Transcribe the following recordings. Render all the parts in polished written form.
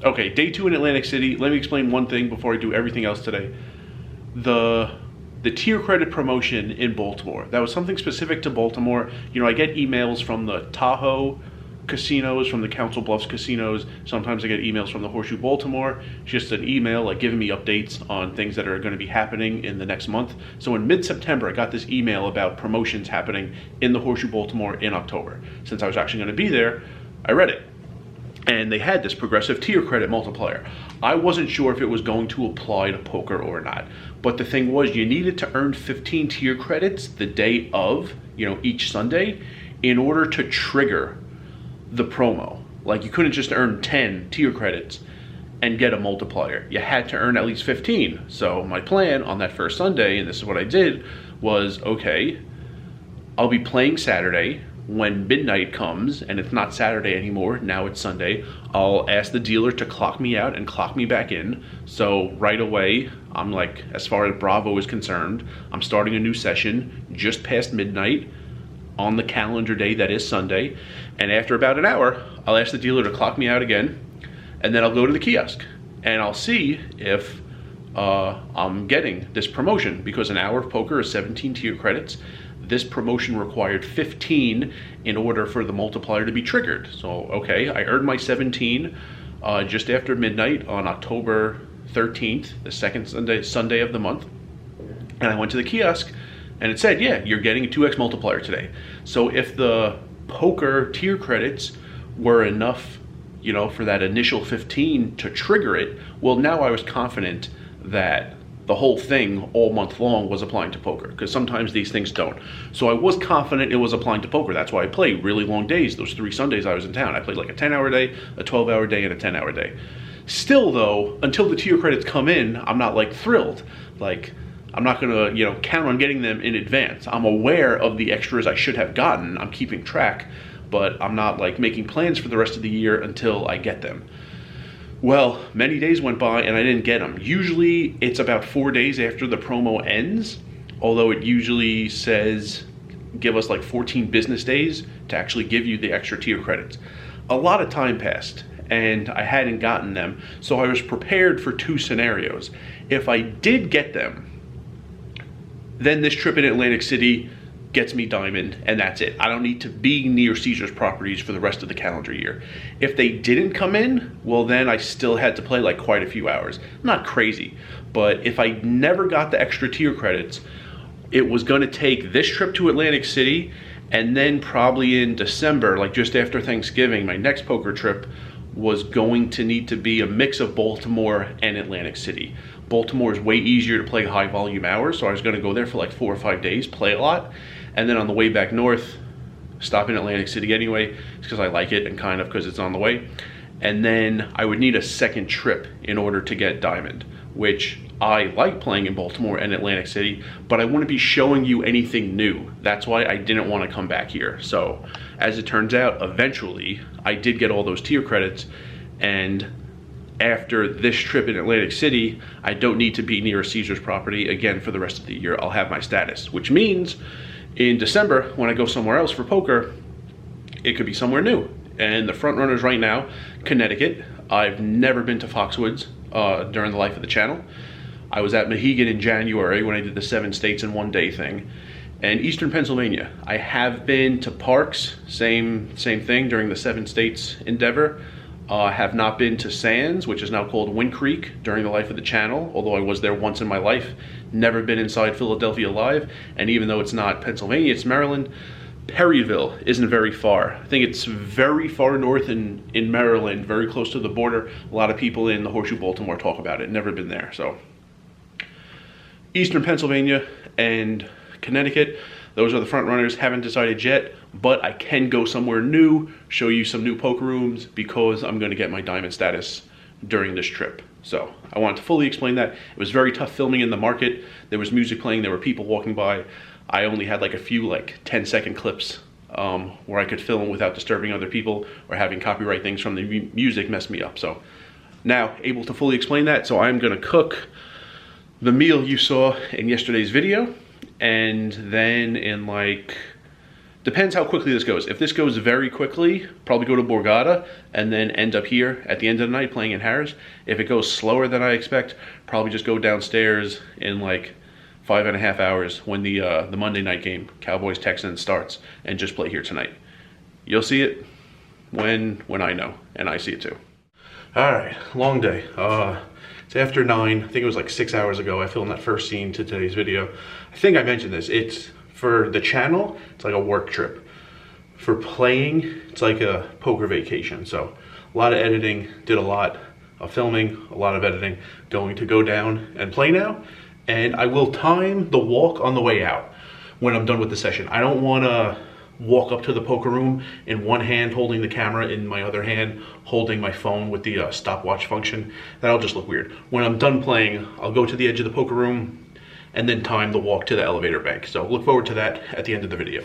Okay, day 2 in Atlantic City. Let me explain one thing before I do everything else today. The tier credit promotion in Baltimore. That was something specific to Baltimore. You know, I get emails from the Tahoe casinos, from the Council Bluffs casinos. Sometimes I get emails from the Horseshoe Baltimore. It's just an email like giving me updates on things that are going to be happening in the next month. So in mid-September, I got this email about promotions happening in the Horseshoe Baltimore in October. Since I was actually going to be there, I read it. And they had this progressive tier credit multiplier. I wasn't sure if it was going to apply to poker or not. But the thing was, you needed to earn 15 tier credits the day of, you know, each Sunday in order to trigger the promo. Like, you couldn't just earn 10 tier credits and get a multiplier. You had to earn at least 15. So my plan on that first Sunday, and this is what I did, was, okay, I'll be playing Saturday. When midnight comes and it's not Saturday anymore, now it's Sunday, I'll ask the dealer to clock me out and clock me back in. So right away, I'm like, as far as Bravo is concerned, I'm starting a new session just past midnight on the calendar day that is Sunday. And after about an hour, I'll ask the dealer to clock me out again, and then I'll go to the kiosk and I'll see if I'm getting this promotion, because an hour of poker is 17 tier credits. This promotion required 15 in order for the multiplier to be triggered. So, okay, I earned my 17 just after midnight on October 13th, the second Sunday of the month. And I went to the kiosk and it said, yeah, you're getting a 2x multiplier today. So if the poker tier credits were enough, you know, for that initial 15 to trigger it, well, now I was confident that the whole thing all month long was applying to poker, because sometimes these things don't. So I was confident it was applying to poker. That's why I played really long days. Those 3 Sundays I was in town, I played like a 10-hour day, a 12-hour day, and a 10-hour day. Still though, until the tier credits come in, I'm not like thrilled. Like, I'm not gonna, you know, count on getting them in advance. I'm aware of the extras I should have gotten. I'm keeping track, but I'm not like making plans for the rest of the year until I get them. Well, many days went by and I didn't get them. Usually it's about 4 days after the promo ends, although it usually says give us like 14 business days to actually give you the extra tier credits. A lot of time passed and I hadn't gotten them, so I was prepared for 2 scenarios. If I did get them, then this trip in Atlantic City gets me diamond, and that's it. I don't need to be near Caesars properties for the rest of the calendar year. If they didn't come in, well, then I still had to play like quite a few hours. Not crazy, but if I never got the extra tier credits, it was gonna take this trip to Atlantic City, and then probably in December, like just after Thanksgiving, my next poker trip was going to need to be a mix of Baltimore and Atlantic City. Baltimore is way easier to play high volume hours, so I was gonna go there for like 4 or 5 days, play a lot, and then on the way back north, stop in Atlantic City anyway, because I like it and kind of because it's on the way. And then I would need a second trip in order to get diamond, which I like playing in Baltimore and Atlantic City, but I wouldn't be showing you anything new. That's why I didn't want to come back here. So as it turns out, eventually I did get all those tier credits, and after this trip in Atlantic City, I don't need to be near a Caesars property again for the rest of the year. I'll have my status, which means in December, when I go somewhere else for poker, it could be somewhere new. And the front runners right now, Connecticut. I've never been to Foxwoods during the life of the channel. I was at Mohegan in January when I did the 7 states in 1 day thing. And Eastern Pennsylvania. I have been to Parks, same thing during the 7 states endeavor. Have not been to Sands, which is now called Wind Creek, during the life of the channel, although I was there once in my life. Never been inside Philadelphia Live, and even though it's not Pennsylvania, it's Maryland. Perryville isn't very far. I think it's very far north in Maryland, very close to the border. A lot of people in the Horseshoe Baltimore talk about it. Never been there. So Eastern Pennsylvania and Connecticut, those are the front runners. Haven't decided yet, but I can go somewhere new, show you some new poker rooms, because I'm going to get my diamond status during this trip. So I wanted to fully explain that. It was very tough filming in the market. There was music playing, there were people walking by. I only had like a few 10-second clips where I could film without disturbing other people or having copyright things from the music mess me up. So now able to fully explain that. So I'm gonna cook the meal you saw in yesterday's video, and then in Depends how quickly this goes. If this goes very quickly, probably go to Borgata and then end up here at the end of the night playing in Harrah's. If it goes slower than I expect, probably just go downstairs in like 5.5 hours when the Monday night game, Cowboys-Texans, starts, and just play here tonight. You'll see it when I know, and I see it too. All right, long day. It's after 9. I think it was like 6 hours ago I filmed that first scene to today's video. I think I mentioned this. It's for the channel, it's like a work trip. For playing, it's like a poker vacation. So a lot of editing, did a lot of filming, a lot of editing, going to go down and play now. And I will time the walk on the way out when I'm done with the session. I don't want to walk up to the poker room in one hand holding the camera, in my other hand holding my phone with the stopwatch function. That'll just look weird. When I'm done playing, I'll go to the edge of the poker room and then time the walk to the elevator bank. So look forward to that at the end of the video.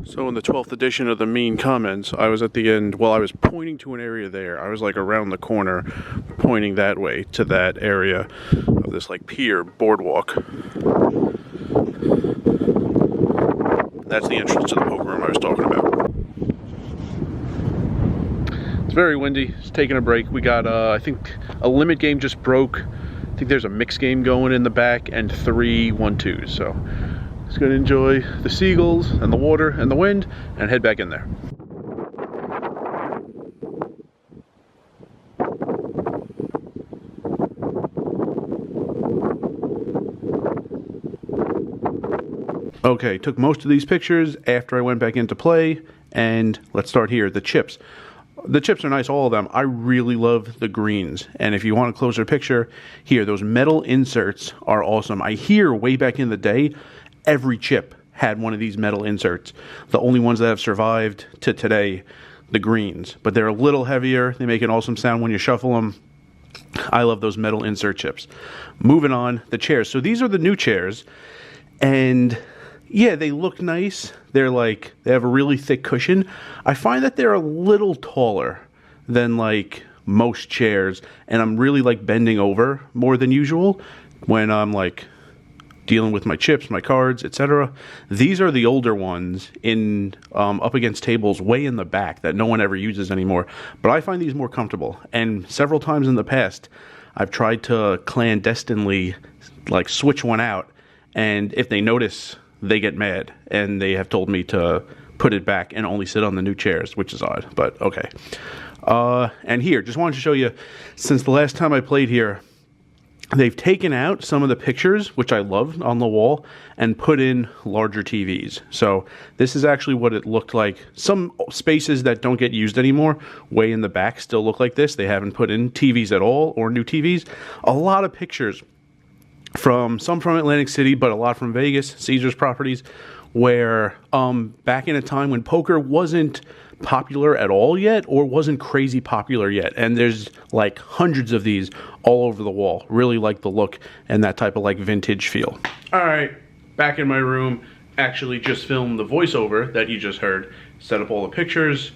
So in the 12th edition of the mean comments, I was at the end, well, I was pointing to an area there. I was like around the corner, pointing that way to that area of this like pier, Boardwalk. That's the entrance to the poker room I was talking about. It's very windy. It's taking a break. We got, I think a limit game just broke. I think there's a mixed game going in the back and 3 1-2s. So just gonna enjoy the seagulls and the water and the wind and head back in there. Okay, took most of these pictures after I went back into play, and let's start here. The chips. The chips are nice, all of them. I really love the greens, and if you want a closer picture, here, those metal inserts are awesome. I hear way back in the day, every chip had one of these metal inserts. The only ones that have survived to today, the greens. But they're a little heavier. They make an awesome sound when you shuffle them. I love those metal insert chips. Moving on, the chairs. So these are the new chairs. And yeah, they look nice. They're like, they have a really thick cushion. I find that they're a little taller than like most chairs. And I'm really like bending over more than usual when I'm like dealing with my chips, my cards, etc. These are the older ones in up against tables way in the back that no one ever uses anymore. But I find these more comfortable. And several times in the past, I've tried to clandestinely like switch one out. And if they notice, they get mad. And they have told me to put it back and only sit on the new chairs, which is odd, but okay. And here, just wanted to show you, since the last time I played here, they've taken out some of the pictures, which I loved, on the wall, and put in larger TVs. So this is actually what it looked like. Some spaces that don't get used anymore, way in the back, still look like this. They haven't put in TVs at all, or new TVs. A lot of pictures, some from Atlantic City, but a lot from Vegas, Caesars properties, where back in a time when poker wasn't popular at all yet, or wasn't crazy popular yet, and there's like hundreds of these all over the wall. Really like the look and that type of like vintage feel. All right, back in my room, actually just filmed the voiceover that you just heard, set up all the pictures,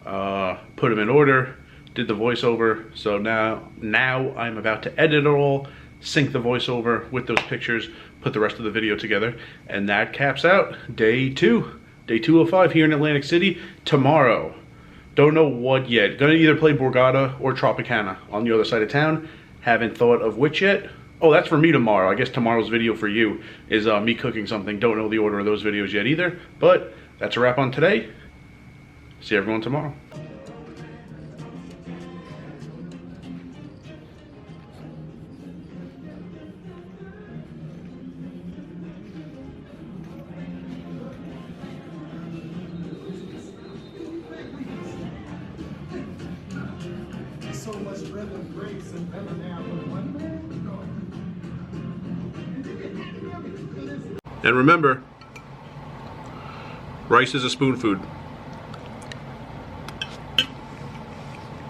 put them in order, did the voiceover. So now I'm about to edit it all, sync the voiceover with those pictures, put the rest of the video together, and that caps out day 2. Day 205 here in Atlantic City. Tomorrow, don't know what yet. Gonna either play Borgata or Tropicana on the other side of town. Haven't thought of which yet. Oh, that's for me tomorrow. I guess tomorrow's video for you is me cooking something. Don't know the order of those videos yet either. But that's a wrap on today. See everyone tomorrow. So much rhythm breaks and every now and one man. And remember, Rice is a spoon food.